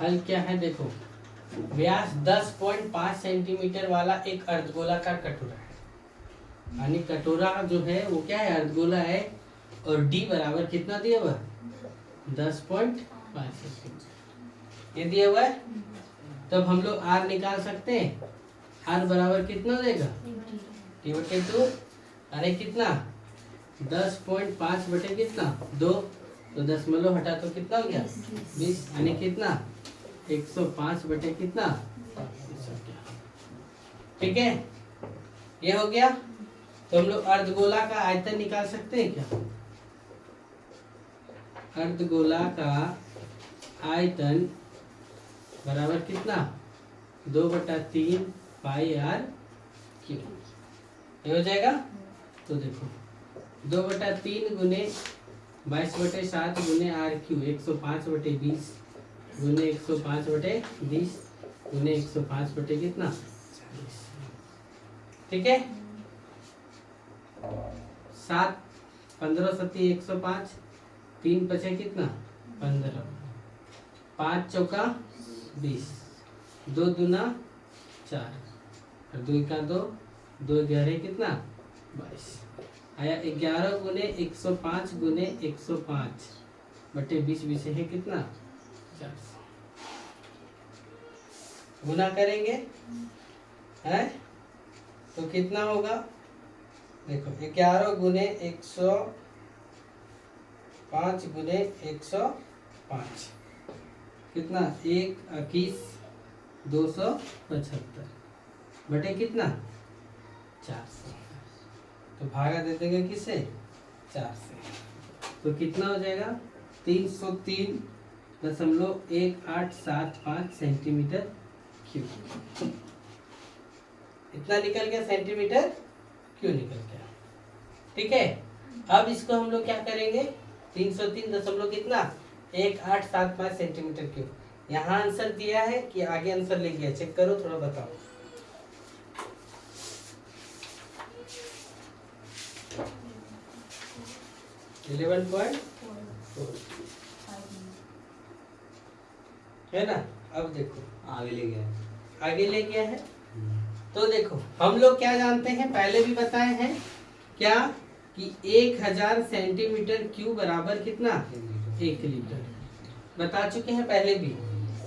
हल क्या है देखो, व्यास 10.5 सेंटीमीटर वाला एक अर्धगोलाकार कटोरा है, यानी कटोरा जो है वो क्या है, अर्धगोला है, और डी बराबर कितना दिया हुआ, 10.5 सेंटीमीटर ये दिया हुआ है। तब हम लोग आर निकाल सकते हैं। आर बराबर कितना देगा, T/2, अरे कितना 10.5 बटे कितना 2, तो दशमलव हटा तो कितना हो गया 20, यानी कितना 105 बटे कितना, ठीक है ये हो गया। तो हम लोग अर्धगोला का आयतन निकाल सकते हैं क्या, अर्धगोला का आयतन बराबर कितना 2/3 पाई आर क्यू, ये हो जाएगा। तो देखो 2/3 गुने 22/7 गुने आर क्यू 105/20 गुने 105/20 गुने 105 बटे कितना 40, ठीक है। 7 15 सत्ती 105, 3 बचे कितना 15, 5 चौका 20, 2 दूना 4 और 2 का 2, 2 11 कितना 22 आया। 11 गुने 105 गुने 105 बटे 20 विषय है कितना 400, गुना करेंगे है तो कितना होगा, देखो 11 गुने 105 गुने 105 कितना 1 275 बटे कितना 400, तो भागा दे देंगे किससे 4 से, तो कितना हो जाएगा 303.1875 सेंटीमीटर क्यूब, इतना निकल गया सेंटीमीटर क्यों निकल गया, ठीक है। अब इसको हम लोग क्या करेंगे 303 कितना 1875 सेंटीमीटर क्यूब, यहाँ आंसर दिया है कि आगे आंसर लिख गया, चेक करो थोड़ा बताओ। है ना। अब देखो आगे ले गया, आगे ले गया है। तो देखो हम लोग क्या जानते हैं, पहले भी बताए हैं क्या कि 1000 सेंटीमीटर क्यूब बराबर कितना 1 लीटर, बता चुके हैं पहले भी।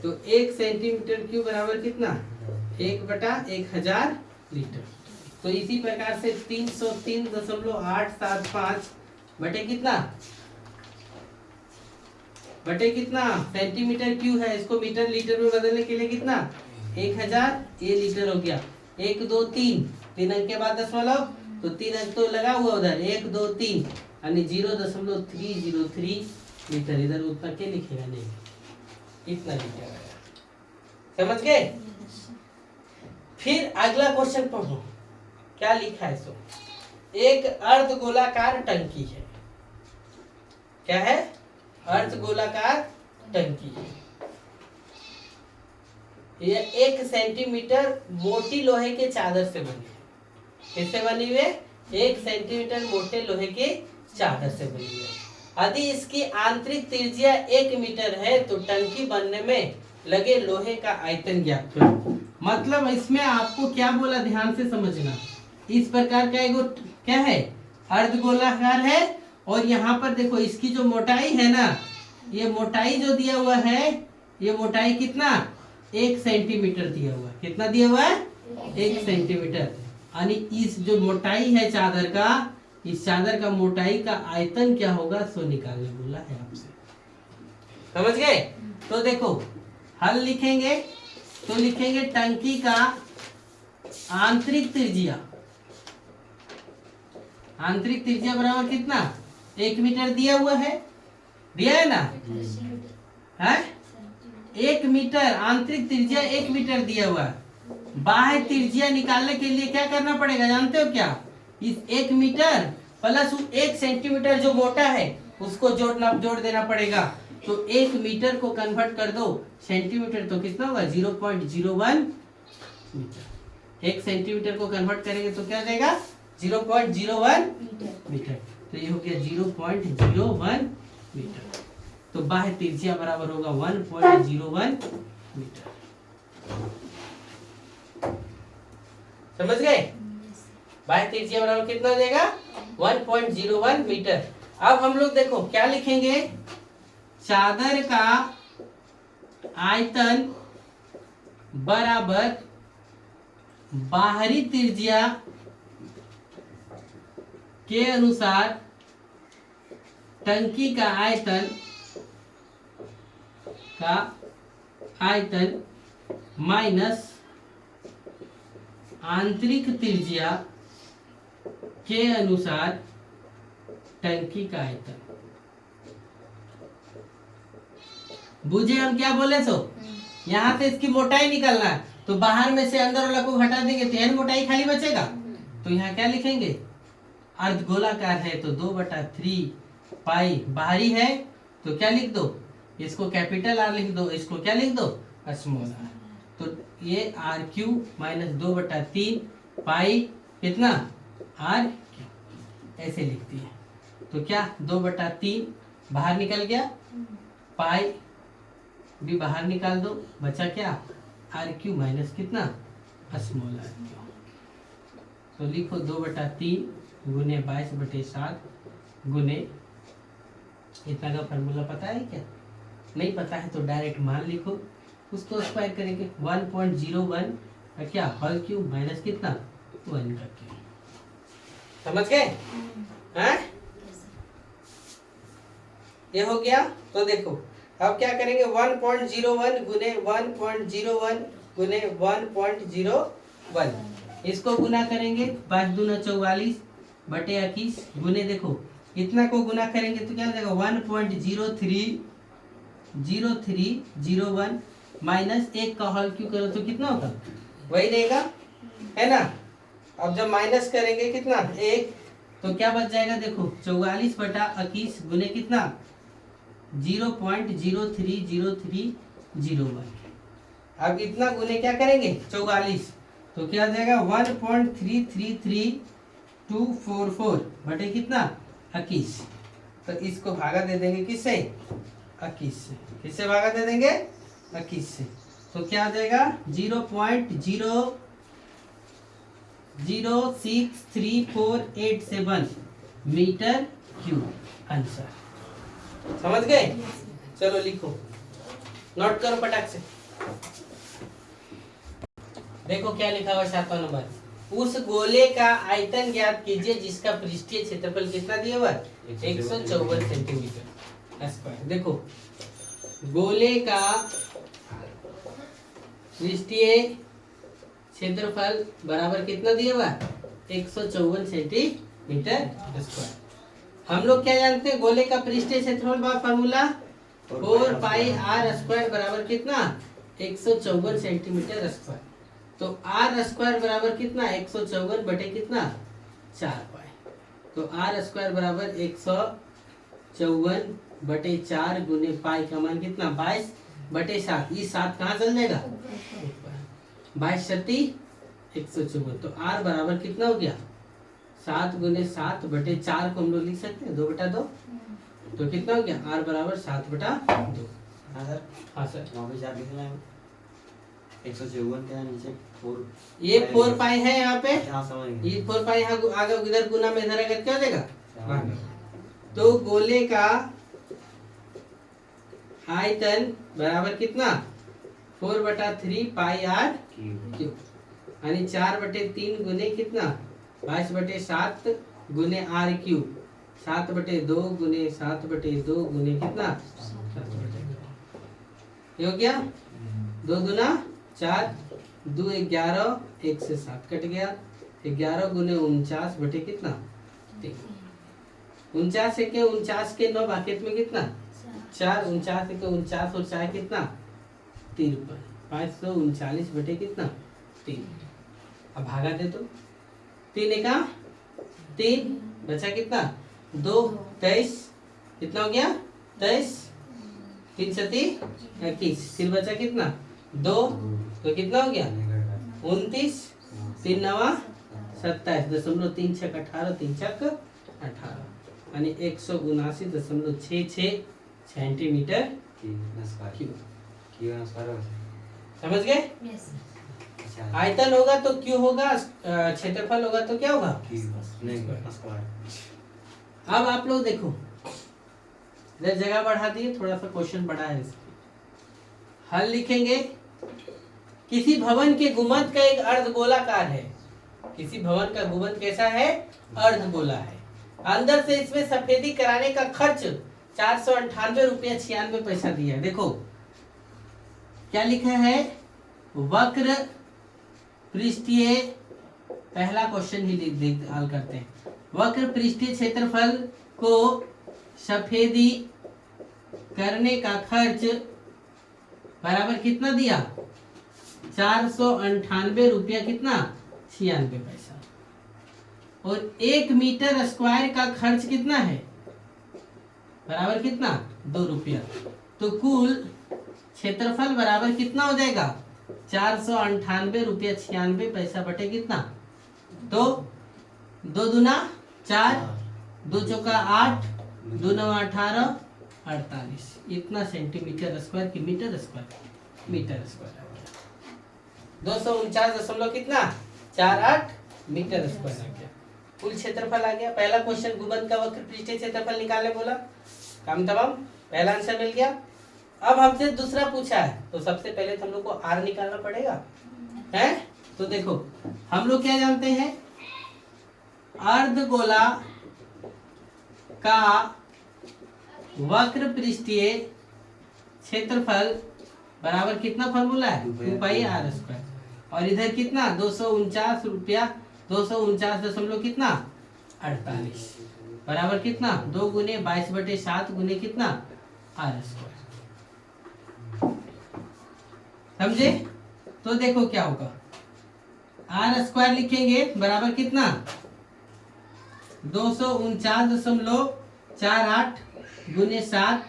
तो 1 सेंटीमीटर क्यूब बराबर कितना 1/1000 लीटर। तो इसी प्रकार से 303.875 बटे कितना सेंटीमीटर क्यूब है, इसको मीटर लीटर में बदलने के लिए कितना 1000, ये लीटर हो गया। 1 2 3 अंक के बाद दशमलव, तो 3 अंक तो लगा हुआ उधर 1 2 3 यानी 0.303 लीटर, इधर उतना के लिखेगा नहीं, इतना लीटर आया, समझ गए। फिर अगला क्वेश्चन पढ़ो क्या लिखा है। सो एक अर्धगोलाकार टंकी है, क्या है अर्धगोलाकार टंकी है, यह 1 सेंटीमीटर मोटी लोहे के चादर से बनी है, किससे बनी हुई है 1 सेंटीमीटर मोटे लोहे के चादर से बनी है। यदि इसकी आंतरिक त्रिज्या 1 मीटर है तो टंकी बनने में लगे लोहे का आयतन ज्ञात करो। मतलब इसमें आपको क्या बोला ध्यान से समझना, इस प्रकार का एगो क्या है अर्धगोलाकार है, और यहाँ पर देखो इसकी जो मोटाई है ना, ये मोटाई जो दिया हुआ है, ये मोटाई कितना 1 सेंटीमीटर दिया हुआ है, कितना दिया हुआ है 1 सेंटीमीटर, यानी इस जो मोटाई है चादर का, इस चादर का मोटाई का आयतन क्या होगा सो निकालने बोला है आपसे, समझ गए। तो देखो हल लिखेंगे तो लिखेंगे टंकी का आंतरिक त्रिज्या बराबर कितना 1 मीटर दिया हुआ है, दिया है ना है 1 मीटर, आंतरिक त्रिज्या 1 मीटर दिया हुआ है। बाह्य त्रिज्या निकालने के लिए क्या करना पड़ेगा जानते हो क्या, इस 1 मीटर प्लस 1 सेंटीमीटर जो मोटा है उसको जोड़ देना पड़ेगा। तो 1 मीटर को कन्वर्ट कर दो सेंटीमीटर, तो कितना होगा 0.01 मीटर। 1 सेंटीमीटर को कन्वर्ट करेंगे तो क्या जाएगा 0.01 मीटर, तो ये हो गया 0.01 मीटर। तो बाह्य त्रिज्या बराबर होगा 1.01 मीटर। समझ गए? बाह्य त्रिज्या बराबर कितना हो जाएगा? 1.01 मीटर। अब हम लोग देखो क्या लिखेंगे, चादर का आयतन बराबर बाहरी त्रिज्या के अनुसार टंकी का आयतन माइनस आंतरिक त्रिज्या के अनुसार टंकी का आयतन। बुझे हम क्या बोले? सो यहाँ से इसकी मोटाई निकालना है, तो बाहर में से अंदर वाला को हटा देंगे तो यह मोटाई खाली बचेगा। तो यहाँ क्या लिखेंगे, अर्धगोलाकार है तो 2/3 पाई, बाहरी है तो क्या लिख दो, इसको कैपिटल आर लिख दो, इसको क्या लिख दो, स्मॉल आर। तो ये आर क्यू माइनस 2/3 पाई कितना, आर क्यू, ऐसे लिखती है। तो क्या 2/3 बाहर निकल गया, पाई भी बाहर निकाल दो, बचा क्या, आर क्यू माइनस कितना, स्मॉल आर क्यू। तो लिखो 2/3 गुने 22/7 गुने, इतना का फॉर्मूला पता है क्या? नहीं पता है तो डायरेक्ट मान लिखो, उसको स्क्वायर करेंगे 1.01 का क्या, होल क्यूब माइनस कितना, 1 का क्यूब। समझ गए? हैं? ये हो गया। तो देखो अब क्या करेंगे, 1.01 गुने 1.01 गुने 1.01, इसको गुना करेंगे 5 दूना 44 बटे 21 गुने, देखो इतना को गुना करेंगे तो क्या हो जाएगा 1.030301 माइनस 1 का होल क्यू करो तो कितना होगा, वही रहेगा, है ना। अब जब माइनस करेंगे कितना, 1, तो क्या बच जाएगा, देखो 44/21 गुने कितना, 0.030301। अब इतना गुने क्या करेंगे 44, तो क्या आ जाएगा 1.333244 बटे कितना 21। तो इसको भागा दे देंगे किससे, 21 से। किससे भागा दे देंगे, 21 से। तो क्या आ जाएगा 0.006347 मीटर क्यूब आंसर। समझ गए? चलो लिखो, नोट करो फटाक से। देखो क्या लिखा हुआ 7वां नंबर, उस गोले का आयतन ज्ञात कीजिए जिसका पृष्ठीय क्षेत्रफल कितना दिया हुआ, 154 सेंटीमीटर स्क्वायर। देखो गोले का पृष्ठीय क्षेत्रफल बराबर कितना दिया हुआ, 154 सेंटीमीटर स्क्वायर। हम लोग क्या जानते हैं, गोले का पृष्ठीय क्षेत्रफल का फार्मूला 4 पाई आर स्क्वायर बराबर कितना, 154 सेंटीमीटर स्क्वायर। तो आर स्क्वायर बराबर कितना, 154 बटे कितना 4 पाई। तो आर स्क्वायर बराबर 154 बटे 4 गुने पाई का मान कितना 22/7। ये 7 कहाँ चल जाएगा, 22 शती 154। तो आर बराबर कितना हो गया, 7 गुने 7 बटे 4 को हम लोग लिख सकते हैं 2/2। तो कितना हो गया, आर बराबर 7/2। हाँ सर, हाँ सर, 9/4 लिखना है, 154 के नीचे 4, ये 4 पाई है यहाँ पे, हाँ समझ गए, ये 4 पाई यहाँ आगे इधर गुना में इधर आगे क्या हो जाएगा। तो गोले का आयतन बराबर कितना, 4/3 पाई आर क्यूब, यानी 4/3 गुने कितना 22/7 गुने आर क्यूब, 7/2 गुने 7/2 गुने कितना 7/2। ये हो गया, 2 दूना 4, 2 11, 1 से 7 कट गया, 11 गुने 49 बटे कितना 3। 49 के 49 के 9 बाकेट में कितना 4, 49 के 49 और 4 कितना 53, 539 बटे कितना 3। अब भागा दे तो 3 का 3 बचा कितना 2, 23 कितना हो गया 23, 3 सती 21, फिर बचा कितना 2, तो कितना हो गया 29, 3 9 27.3 6 18, 3 6 18, यानी 179.66 centimetre square cube. Q square हो समझ गए? यस अच्छा आयतन होगा तो क्यू होगा, क्षेत्रफल होगा तो क्या होगा? क्यू नहीं स्क्वायर। अब आप लोग देखो, इधर जगह बढ़ा दिए, थोड़ा सा क्वेश्चन बड़ा है इसमें। हल लिखेंगे। किसी भवन के गुंबद का एक अर्धगोलाकार है। किसी भवन का गुंबद कैसा है? अर्धगोला है। अंदर से इसमें सफेदी कराने का खर्च 498 रुपया 96 पैसा दिया है। देखो क्या लिखा है, वक्र पृष्ठीय, पहला क्वेश्चन ही देख हल करते हैं। वक्र पृष्ठीय क्षेत्रफल को सफेदी करने का खर्च बराबर कितना दिया? 498 रुपया कितना? 96 पैसा। और 1 मीटर स्क्वायर का खर्च कितना है? बराबर कितना? 2 रुपया। तो कुल क्षेत्रफल बराबर कितना हो जाएगा? 498 रुपया 96 पैसा बटे कितना? 2 2 दूना 4, 2 चौका 8, 2 नवा 18, 48। इतना सेंटीमीटर स्क्वायर की मीटर स्क्वायर? मीटर स्क्वायर आ गया 249 कितना? 48 मीटर स्क्वायर आ गया। कुल क्षेत्रफल आ गया। पहला क्वेश्चन गुंबद का वक्र पृष्ठीय क्षेत्रफल निकालने बोला, काम तमाम, पहला आंसर मिल गया। अब हमसे दूसरा पूछा है, तो सबसे पहले तो हम लोग को आर निकालना पड़ेगा, है? तो देखो हम लोग क्या जानते हैं, अर्धगोला का वक्र पृष्ठीय क्षेत्रफल बराबर कितना फॉर्मूला है? 2 पाई आर स्क्वायर। और इधर कितना? 249 रुपया 249 कितना? 48 बराबर कितना? 2 गुने 22 बटे 7 गुने कितना? R square. समझे? तो देखो क्या होगा, आर स्क्वायर लिखेंगे बराबर कितना? 249.48 गुने 7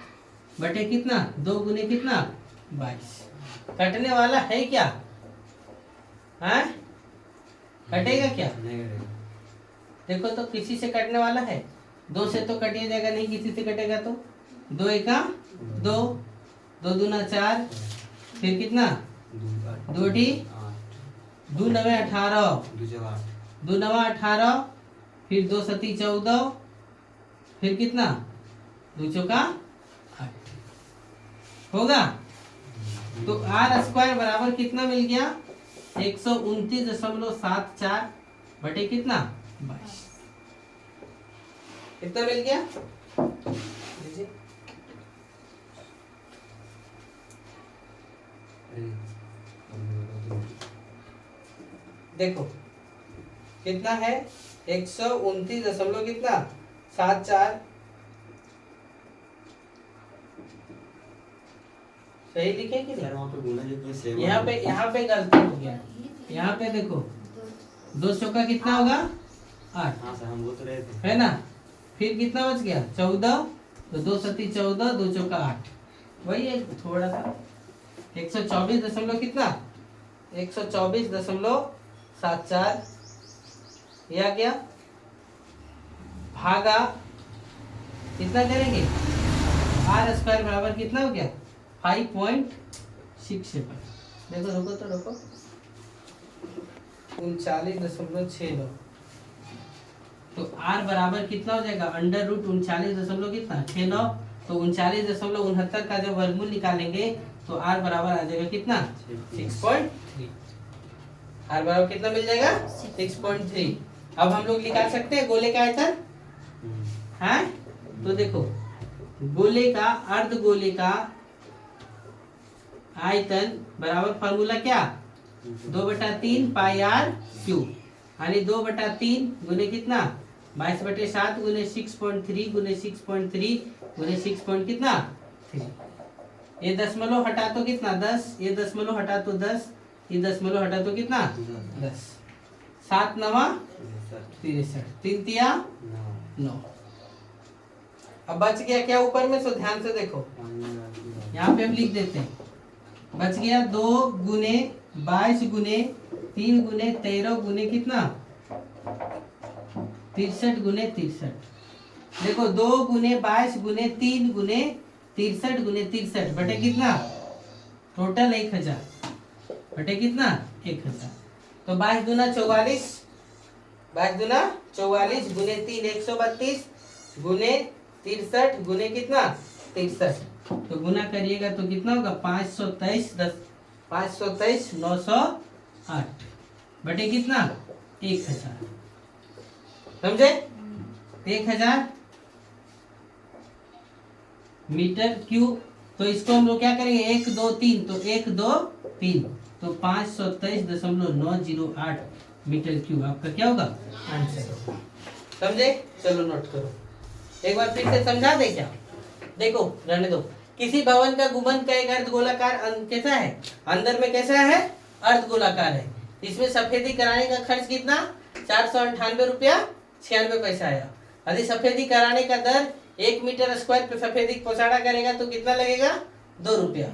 बटे कितना? 2 गुने कितना? 22। कटने वाला है क्या? हैं? कटेगा क्या? नहीं करेगा। देखो तो किसी से कटने वाला है? 2 से तो कटिए जाएगा नहीं, किसी से कटेगा तो 2 एका 2, 2 दूना 4, फिर कितना? 2 डी 2 नवे 18, 2 नवा 18, फिर 2 सती 14, फिर कितना? 2 चौका 8 होगा। तो आर स्क्वायर बराबर कितना मिल गया? 129.74 बटे कितना? 22। कितना मिल गया? लीजिए। देखो कितना है? 129 कितना? 74। सही लिखे कि नहीं? वहाँ पे बोला जो कि सेवन यहाँ पे गलती हो गया। यहाँ पे देखो 2 चौका कितना होगा? 8, हाँ सर हम बोल तो रहे थे। है ना? फिर कितना बच गया? 14, तो 2 सती 14, 2 चौका 8, वही है थोड़ा सा। 124 दशमलव कितना? 124.74 ये आ गया, भागा कितना करेंगे? आर स्क्वायर बराबर कितना हो गया? 5.67। देखो रुको तो रुको, 39.69। तो आर बराबर कितना हो जाएगा? अंडर रूट 39 दशमलव कितना? 69। तो 39.69 का जब वर्गमूल निकालेंगे तो आर बराबर आ जाएगा कितना? 6.3। आर बराबर कितना मिल जाएगा? 6.3। अब हम लोग निकाल सकते हैं गोले का आयतन, है? तो देखो गोले का, अर्धगोले का आयतन बराबर फॉर्मूला क्या? 2/3 पाई आर क्यूब, यानी 2/3 गुने कितना? 22/7 गुने 6.3 गुने 6.3 गुने 6 पॉइंट कितना? 3। ये दशमलव हटा तो कितना? 10। ये दशमलव हटा तो 10। ये दशमलव हटा तो कितना? 10। 7 नवा 63, 3 तिया 9। अब बच गया क्या ऊपर में? सो ध्यान से देखो, यहाँ पे हम लिख देते हैं। बच गया 2 गुने 22 गुने 3 गुने 13 गुने कितना? 63 गुने 63। देखो 2 गुने 22 गुने 3 गुने 63 गुने 63 बटे कितना, टोटल 1000 बटे कितना 1000। तो 22 दूना 44, 22 दूना 44 गुने 3 132 गुने 63 गुने कितना 63। तो गुना करिएगा तो कितना होगा 523 908 बटे कितना 1000। समझे? 1000 मीटर क्यूब। तो इसको हम लोग क्या करेंगे 1 2 3, तो 1 2 3 तो 523.908 मीटर क्यूब आपका क्या होगा आंसर। समझे? चलो नोट करो, एक बार फिर से समझा दे क्या। देखो रहने दो। किसी भवन का गुंबद का एक अर्धगोलाकार कैसा है, अंदर में कैसा है अर्धगोलाकार है। इसमें सफेदी कराने का खर्च कितना 498 रुपया 96 पैसा आया। यदि सफेदी कराने का दर 1 मीटर स्क्वायर पे सफेदी पोछाड़ा करेगा तो कितना लगेगा 2 रुपया।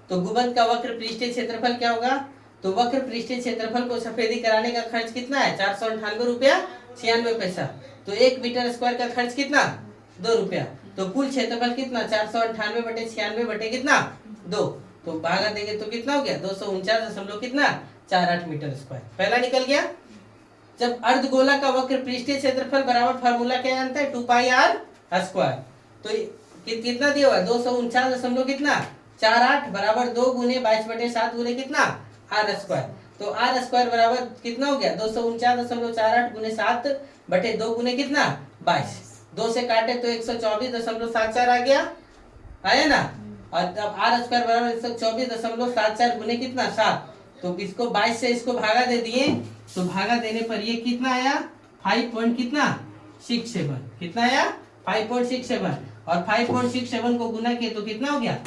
तो गुंबद का वक्र पृष्ठीय क्षेत्रफल क्या होगा, तो वक्र पृष्ठीय क्षेत्रफल को सफेदी कराने का खर्च कितना है 498 रुपया 96 पैसा। तो 1 मीटर स्क्वायर का खर्च कितना 2 रुपया। तो कुल क्षेत्रफल कितना 498 बटे 96 बटे कितना 2। तो भागा देंगे तो कितना हो गया 249 कितना 48 मीटर स्क्वायर। पहला निकल गया। जब अर्धगोला का वक्र पृष्ठीय क्षेत्रफल बराबर फार्मूला क्या जानता है 2 पाई आर स्क्वायर। तो कितना दिया हुआ 249 कितना 48 बराबर 2 गुने 22 बटे 7 गुने कितना आर स्क्वायर। तो आर स्क्वायर बराबर कितना हो गया 249.48 गुने 7 बटे 2 गुने कितना 22। 2 से काटे तो 124.74 आ गया, आया ना। और जब आर स्क्वायर बराबर 124.74 गुने कितना 7, तो इसको 22 से इसको भागा दे दिए तो भागा देने पर ये कितना आया 5 कितना 67 कितना आया 5.67 और 5.67 को गुना किए तो कितना हो गया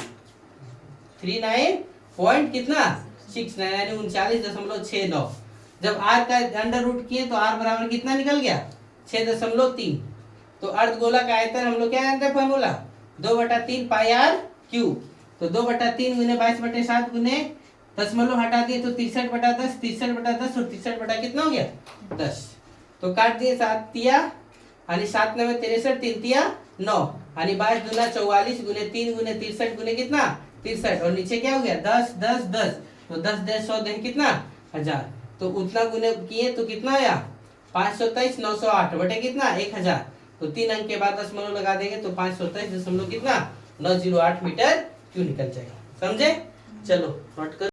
39 पॉइंट कितना 69 यानी 39.69। जब आर का अंडर रूट किए तो आर बराबर कितना निकल गया 6.3। तो अर्धगोला का आयतन हम लोग क्या जानते हैं फॉर्मूला 2/3 पाई आर क्यूब। तो 2/3 गुने 22 बटे 7 गुने दशमलव हटा दिए तो 63/10 63/10 और 63 बटा कितना हो गया 10। तो काट दिए 7 तिया आणि 7 9 63 3 तिया 9 आणि 22 दूना 44 गुने 3 गुने 63 गुने कितना 63 और नीचे क्या हो गया 10 10 10 तो 10 10 100 दिन कितना 1000। तो उतना गुने किए तो कितना आया 523.908 बटे कितना 1000। तो 3 अंक के बाद दशमलव लगा देंगे तो 523 कितना 908 मीटर क्यों निकल जाएगा। समझे? चलो नोट कर।